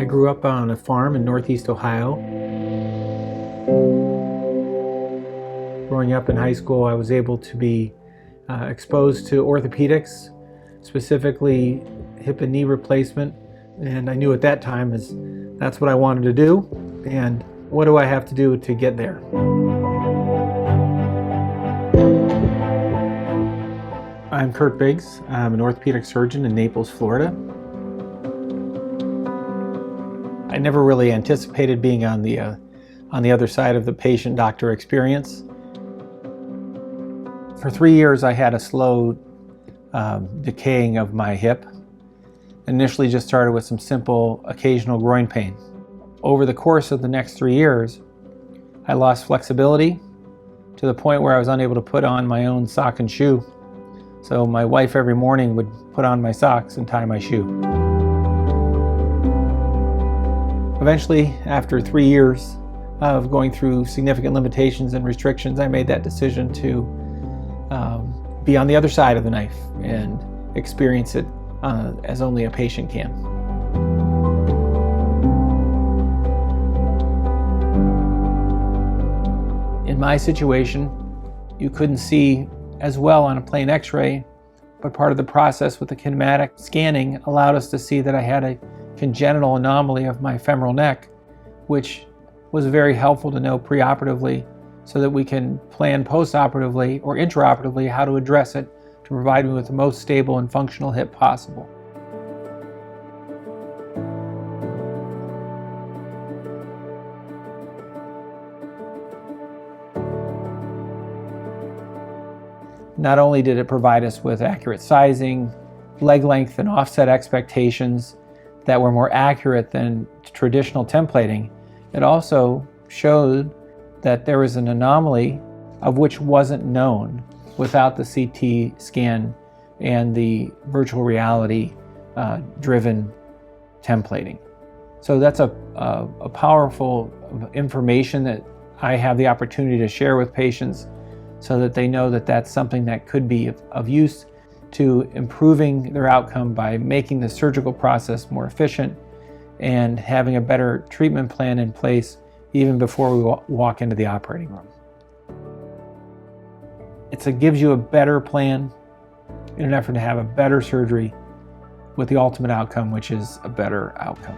grew up on a farm in Northeast Ohio. Growing up in high school, I was able to be exposed to orthopedics, specifically hip and knee replacement. And I knew at that time that's what I wanted to do. And what do I have to do to get there? I'm Kurt Biggs. I'm an orthopedic surgeon in Naples, Florida. I never really anticipated being on the other side of the patient-doctor experience. For 3 years, I had a slow decaying of my hip. Initially just started with some simple occasional groin pain. Over the course of the next 3 years, I lost flexibility to the point where I was unable to put on my own sock and shoe. So my wife every morning would put on my socks and tie my shoe. Eventually, after 3 years of going through significant limitations and restrictions, I made that decision to be on the other side of the knife and experience it as only a patient can. In my situation, you couldn't see as well on a plain x-ray, but part of the process with the kinematic scanning allowed us to see that I had a congenital anomaly of my femoral neck, which was very helpful to know preoperatively so that we can plan postoperatively or intraoperatively how to address it to provide me with the most stable and functional hip possible. Not only did it provide us with accurate sizing, leg length and offset expectations that were more accurate than traditional templating, it also showed that there was an anomaly of which wasn't known without the CT scan and the virtual reality driven templating. So that's a powerful information that I have the opportunity to share with patients so that they know that that's something that could be of use to improving their outcome by making the surgical process more efficient and having a better treatment plan in place even before we walk into the operating room. It gives you a better plan in an effort to have a better surgery with the ultimate outcome, which is a better outcome.